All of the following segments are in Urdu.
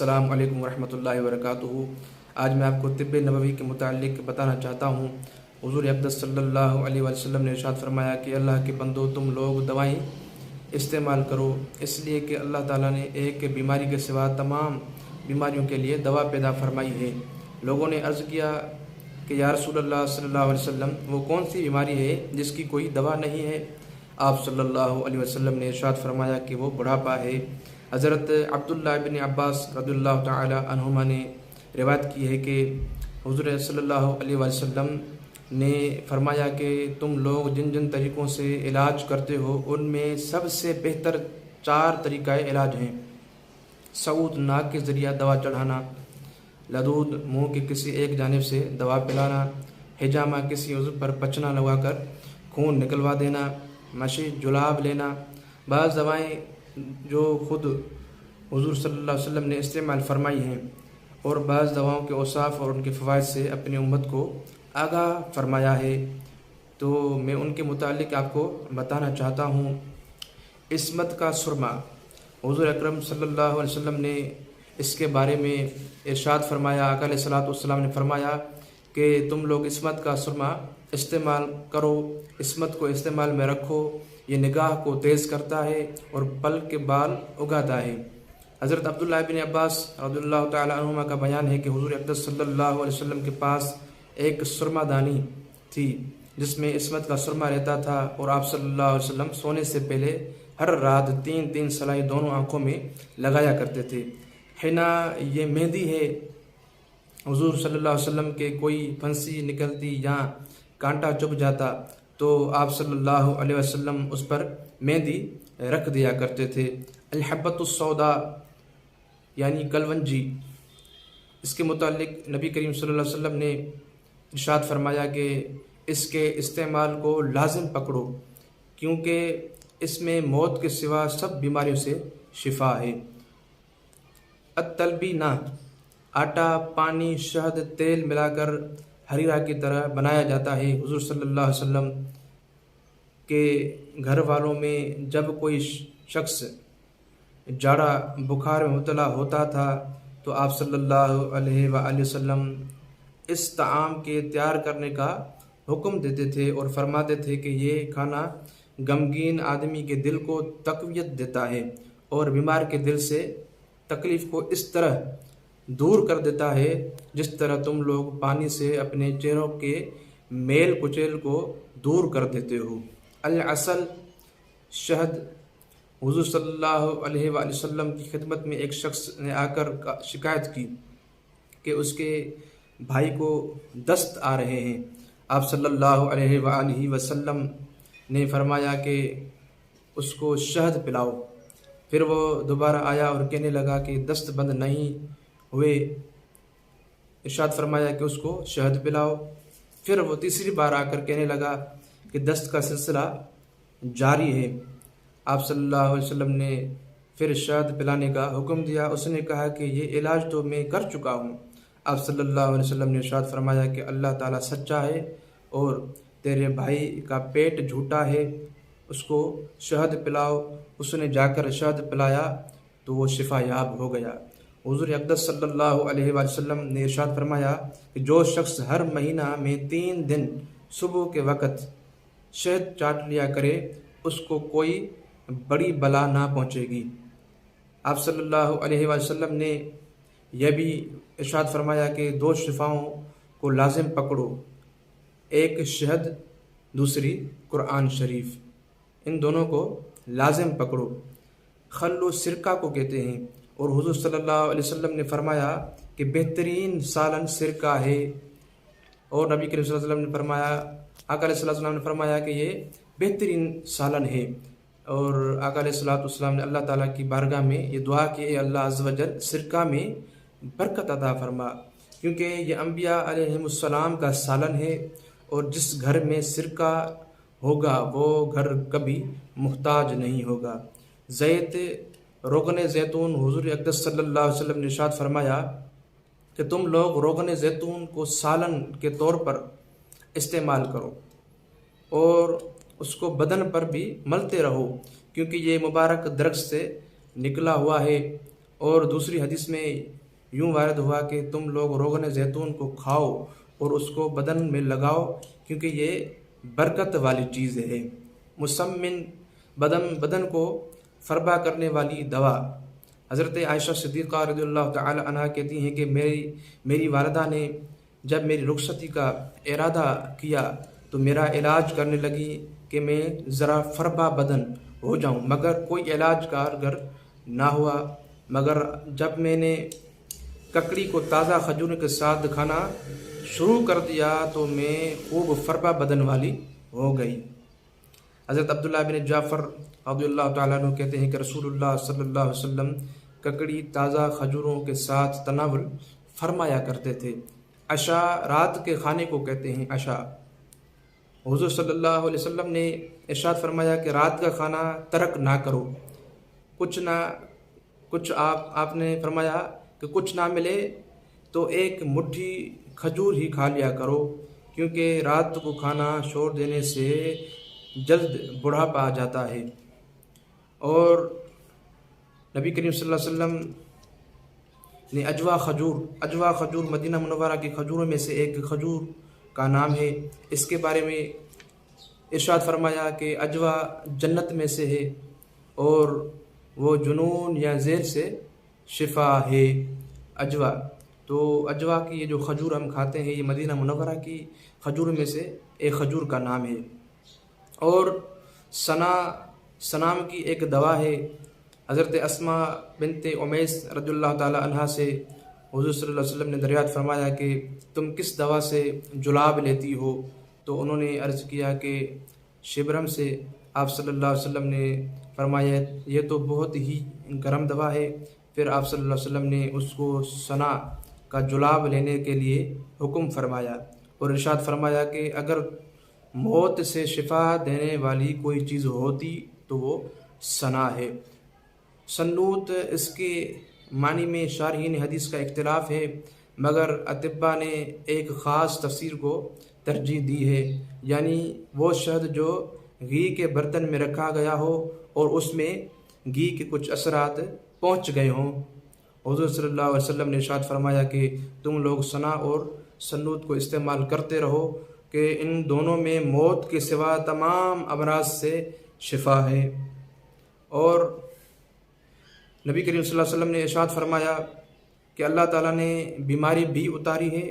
السلام علیکم ورحمۃ اللہ وبرکاتہ۔ آج میں آپ کو طب نبوی کے متعلق بتانا چاہتا ہوں۔ حضور اقدس صلی اللہ علیہ وسلم نے ارشاد فرمایا کہ اللہ کے بندو، تم لوگ دوائیں استعمال کرو، اس لیے کہ اللہ تعالیٰ نے ایک بیماری کے سوا تمام بیماریوں کے لیے دوا پیدا فرمائی ہے۔ لوگوں نے عرض کیا کہ یا رسول اللہ صلی اللہ علیہ وسلم، وہ کون سی بیماری ہے جس کی کوئی دوا نہیں ہے؟ آپ صلی اللہ علیہ وسلم نے ارشاد فرمایا کہ وہ بڑھاپا ہے۔ حضرت عبداللہ بن عباس رضی اللہ تعالی عنہما نے روایت کی ہے کہ حضور صلی اللہ علیہ وسلم نے فرمایا کہ تم لوگ جن جن طریقوں سے علاج کرتے ہو، ان میں سب سے بہتر 4 طریقہ علاج ہیں۔ سعود ناک کے ذریعہ دوا چڑھانا، لدود منہ کی کسی ایک جانب سے دوا پلانا، حجامہ کسی عضو پر پچنا لگا کر خون نکلوا دینا، مشی جلاب لینا۔ بعض دوائیں جو خود حضور صلی اللہ علیہ وسلم نے استعمال فرمائی ہیں، اور بعض دواؤں کے اوصاف اور ان کے فوائد سے اپنی امت کو آگاہ فرمایا ہے، تو میں ان کے متعلق آپ کو بتانا چاہتا ہوں۔ عصمت کا سرما، حضور اکرم صلی اللہ علیہ وسلم نے اس کے بارے میں ارشاد فرمایا، آقا علیہ الصلوۃ والسلام نے فرمایا کہ تم لوگ عصمت کا سرما استعمال کرو، عصمت کو استعمال میں رکھو، یہ نگاہ کو تیز کرتا ہے اور پل کے بال اگاتا ہے۔ حضرت عبداللہ بن عباس رضی اللہ تعالی عنہما کا بیان ہے کہ حضور اقدس صلی اللہ علیہ وسلم کے پاس ایک سرما دانی تھی جس میں عصمت کا سرما رہتا تھا، اور آپ صلی اللہ علیہ وسلم سونے سے پہلے ہر رات 3 سلائی دونوں آنکھوں میں لگایا کرتے تھے۔ حنا یہ مہندی ہے، حضور صلی اللہ علیہ وسلم کے کوئی پھنسی نکلتی یا کانٹا چبھ جاتا تو آپ صلی اللہ علیہ وسلم اس پر مہندی رکھ دیا کرتے تھے۔ الحبۃ السوداء یعنی کلونجی، اس کے متعلق نبی کریم صلی اللہ علیہ وسلم نے ارشاد فرمایا کہ اس کے استعمال کو لازم پکڑو، کیونکہ اس میں موت کے سوا سب بیماریوں سے شفا ہے۔ التلبینہ، آٹا، پانی، شہد، تیل ملا کر ہریرا کی طرح بنایا جاتا ہے۔ حضور صلی اللہ علیہ وسلم کے گھر والوں میں جب کوئی شخص جاڑا بخار میں مبتلا ہوتا تھا تو آپ صلی اللہ علیہ وآلہ وسلم اس طعام کے تیار کرنے کا حکم دیتے تھے اور فرماتے تھے کہ یہ کھانا غمگین آدمی کے دل کو تقویت دیتا ہے اور بیمار کے دل سے تکلیف کو اس طرح دور کر دیتا ہے جس طرح تم لوگ پانی سے اپنے چہروں کے میل کچیل کو دور کر دیتے ہو۔ العسل، شہد، حضور صلی اللہ علیہ وآلہ وسلم کی خدمت میں ایک شخص نے آ کر شکایت کی کہ اس کے بھائی کو دست آ رہے ہیں۔ آپ صلی اللہ علیہ وآلہ وسلم نے فرمایا کہ اس کو شہد پلاؤ۔ پھر وہ دوبارہ آیا اور کہنے لگا کہ دست بند نہیں ہوئے، ارشاد فرمایا کہ اس کو شہد پلاؤ۔ پھر وہ تیسری بار آ کر کہنے لگا کہ دست کا سلسلہ جاری ہے۔ آپ صلی اللہ علیہ وسلم نے پھر شہد پلانے کا حکم دیا۔ اس نے کہا کہ یہ علاج تو میں کر چکا ہوں۔ آپ صلی اللہ علیہ وسلم نے ارشاد فرمایا کہ اللہ تعالیٰ سچا ہے اور تیرے بھائی کا پیٹ جھوٹا ہے، اس کو شہد پلاؤ۔ اس نے جا کر شہد پلایا تو وہ شفا یاب ہو گیا۔ حضور اقدس صلی اللہ علیہ وسلم نے ارشاد فرمایا کہ جو شخص ہر مہینہ میں 3 دن صبح کے وقت شہد چاٹ لیا کرے، اس کو کوئی بڑی بلا نہ پہنچے گی۔ آپ صلی اللہ علیہ وسلم نے یہ بھی ارشاد فرمایا کہ 2 شفاؤں کو لازم پکڑو، ایک شہد، دوسری قرآن شریف، ان دونوں کو لازم پکڑو۔ خل و سرکہ کو کہتے ہیں، اور حضور صلی اللہ علیہ وسلم نے فرمایا کہ بہترین سالن سرکہ ہے، اور نبی کریم صلی اللہ علیہ وسلم نے فرمایا، آقا علیہ الصلوۃ والسلام نے فرمایا کہ یہ بہترین سالن ہے، اور آقا علیہ الصلوۃ والسلام نے اللہ تعالیٰ کی بارگاہ میں یہ دعا کی، اے اللہ عز و جل سرکہ میں برکت عطا فرما، کیونکہ یہ انبیاء علیہم السلام کا سالن ہے، اور جس گھر میں سرکہ ہوگا وہ گھر کبھی محتاج نہیں ہوگا۔ زیت، روغن زیتون، حضور اقدس صلی اللہ علیہ وسلم نے ارشاد فرمایا کہ تم لوگ روغن زیتون کو سالن کے طور پر استعمال کرو اور اس کو بدن پر بھی ملتے رہو، کیونکہ یہ مبارک درخت سے نکلا ہوا ہے اور دوسری حدیث میں یوں وارد ہوا کہ تم لوگ روغن زیتون کو کھاؤ اور اس کو بدن میں لگاؤ کیونکہ یہ برکت والی چیز ہے، مسمن بدن کو فربا کرنے والی دوا۔ حضرت عائشہ صدیقہ رضی اللہ تعالی عنہ کہتی ہیں کہ میری والدہ نے جب میری رخصتی کا ارادہ کیا تو میرا علاج کرنے لگی کہ میں ذرا فربا بدن ہو جاؤں، مگر کوئی علاج کارگر نہ ہوا، مگر جب میں نے ککڑی کو تازہ کھجور کے ساتھ کھانا شروع کر دیا تو میں خوب فربا بدن والی ہو گئی۔ حضرت عبداللہ بن جعفر رضی اللہ تعالیٰ عنہ کہتے ہیں کہ رسول اللہ صلی اللہ علیہ وسلم ککڑی تازہ کھجوروں کے ساتھ تناول فرمایا کرتے تھے۔ عشاء رات کے کھانے کو کہتے ہیں عشاء۔ حضور صلی اللہ علیہ وسلم نے ارشاد فرمایا کہ رات کا کھانا ترک نہ کرو، کچھ آپ نے فرمایا کہ کچھ نہ ملے تو ایک مٹھی کھجور ہی کھا لیا کرو، کیونکہ رات کو کھانا چھوڑ دینے سے جلد بڑھاپا آ جاتا ہے۔ اور نبی کریم صلی اللہ علیہ وسلم نے اجوا کھجور مدینہ منورہ کی کھجوروں میں سے ایک کھجور کا نام ہے، اس کے بارے میں ارشاد فرمایا کہ اجوا جنت میں سے ہے اور وہ جنون یا زیر سے شفا ہے۔ اجوا کی یہ جو کھجور ہم کھاتے ہیں یہ مدینہ منورہ کی کھجوروں میں سے ایک کھجور کا نام ہے۔ اور سنام کی ایک دوا ہے۔ حضرت اسماء بنت امیس رضی اللہ تعالی عنہا سے حضور صلی اللہ علیہ وسلم نے دریافت فرمایا کہ تم کس دوا سے جلاب لیتی ہو؟ تو انہوں نے عرض کیا کہ شبرم سے۔ آپ صلی اللہ علیہ وسلم نے فرمایا یہ تو بہت ہی گرم دوا ہے۔ پھر آپ صلی اللہ علیہ وسلم نے اس کو سنا کا جلاب لینے کے لیے حکم فرمایا اور ارشاد فرمایا کہ اگر موت سے شفا دینے والی کوئی چیز ہوتی تو وہ سنا ہے۔ سنوت اس کے معنی میں شارحین حدیث کا اختلاف ہے، مگر اطباء نے ایک خاص تفسیر کو ترجیح دی ہے، یعنی وہ شہد جو گھی کے برتن میں رکھا گیا ہو اور اس میں گھی کے کچھ اثرات پہنچ گئے ہوں۔ حضور صلی اللہ علیہ وسلم نے ارشاد فرمایا کہ تم لوگ سنا اور سنوت کو استعمال کرتے رہو کہ ان دونوں میں موت کے سوا تمام امراض سے شفا ہے۔ اور نبی کریم صلی اللہ علیہ وسلم نے ارشاد فرمایا کہ اللہ تعالیٰ نے بیماری بھی اتاری ہے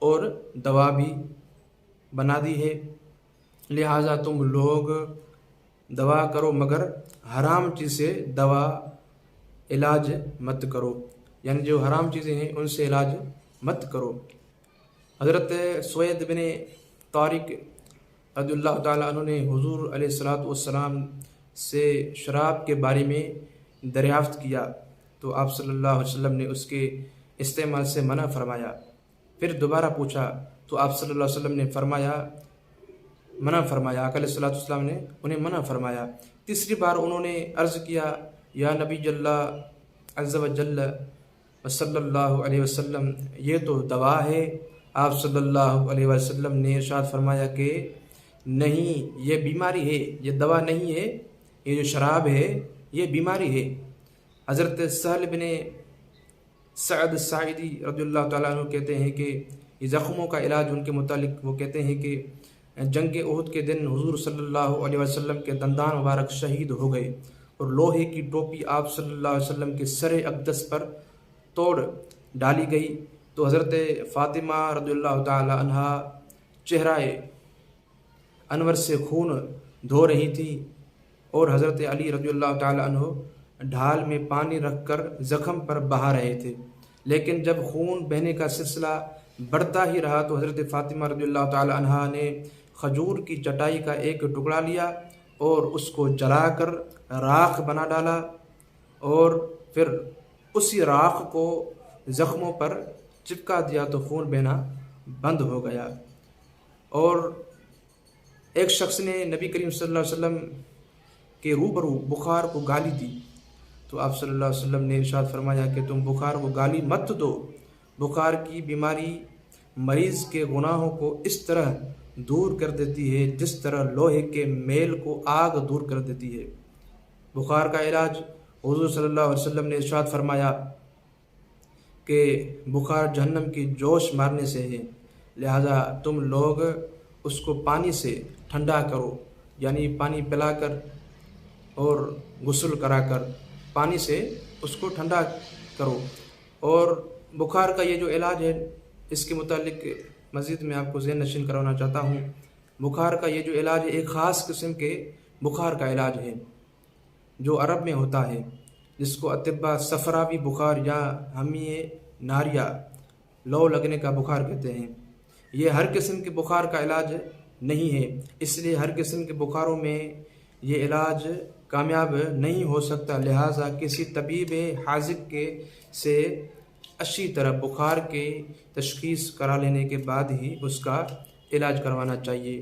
اور دوا بھی بنا دی ہے، لہٰذا تم لوگ دوا کرو مگر حرام چیز سے دوا علاج مت کرو، یعنی جو حرام چیزیں ہیں ان سے علاج مت کرو۔ حضرت سوید بن طارق رضی اللہ تعالیٰ عنہ نے حضور علیہ الصلاۃ والسلام سے شراب کے بارے میں دریافت کیا تو آپ صلی اللہ علیہ وسلم نے اس کے استعمال سے منع فرمایا۔ پھر دوبارہ پوچھا تو آپ صلی اللہ علیہ وسلم نے منع فرمایا، آقا علیہ الصلاۃ والسلام نے انہیں منع فرمایا۔ تیسری بار انہوں نے عرض کیا یا نبی اللہ عز و جل صلی اللہ علیہ وسلم یہ تو دوا ہے۔ آپ صلی اللہ علیہ وسلم نے ارشاد فرمایا کہ نہیں، یہ بیماری ہے، یہ دوا نہیں ہے، یہ جو شراب ہے یہ بیماری ہے۔ حضرت سہل بن سعد ساعدی رضی اللہ تعالیٰ عنہ کہتے ہیں کہ یہ زخموں کا علاج ان کے متعلق وہ کہتے ہیں کہ جنگ احد کے دن حضور صلی اللہ علیہ وسلم کے دندان مبارک شہید ہو گئے اور لوہے کی ٹوپی آپ صلی اللہ علیہ وسلم کے سر اقدس پر توڑ ڈالی گئی تو حضرت فاطمہ رضی اللہ تعالیٰ عنہا چہرہ انور سے خون دھو رہی تھی اور حضرت علی رضی اللہ تعالیٰ عنہ ڈھال میں پانی رکھ کر زخم پر بہا رہے تھے، لیکن جب خون بہنے کا سلسلہ بڑھتا ہی رہا تو حضرت فاطمہ رضی اللہ تعالیٰ عنہا نے کھجور کی چٹائی کا ایک ٹکڑا لیا اور اس کو جلا کر راکھ بنا ڈالا اور پھر اسی راکھ کو زخموں پر چپکا دیا تو خون بہنا بند ہو گیا۔ اور ایک شخص نے نبی کریم صلی اللہ علیہ وسلم کے روبرو بخار کو گالی دی تو آپ صلی اللہ علیہ وسلم نے ارشاد فرمایا کہ تم بخار کو گالی مت دو، بخار کی بیماری مریض کے گناہوں کو اس طرح دور کر دیتی ہے جس طرح لوہے کے میل کو آگ دور کر دیتی ہے۔ بخار کا علاج حضور صلی اللہ علیہ وسلم نے ارشاد فرمایا کہ بخار جہنم کی جوش مارنے سے ہے، لہذا تم لوگ اس کو پانی سے ٹھنڈا کرو، یعنی پانی پلا کر اور غسل کرا کر پانی سے اس کو ٹھنڈا کرو۔ اور بخار کا یہ جو علاج ہے، اس کے متعلق مزید میں آپ کو ذہن نشین کروانا چاہتا ہوں۔ بخار کا یہ جو علاج ہے ایک خاص قسم کے بخار کا علاج ہے جو عرب میں ہوتا ہے، جس کو اطباء صفراوی بخار یا ہمیہ ناریہ، لو لگنے کا بخار کہتے ہیں۔ یہ ہر قسم کے بخار کا علاج نہیں ہے، اس لیے ہر قسم کے بخاروں میں یہ علاج کامیاب نہیں ہو سکتا، لہٰذا کسی طبیب حاذق کے سے اچھی طرح بخار کی تشخیص کرا لینے کے بعد ہی اس کا علاج کروانا چاہیے۔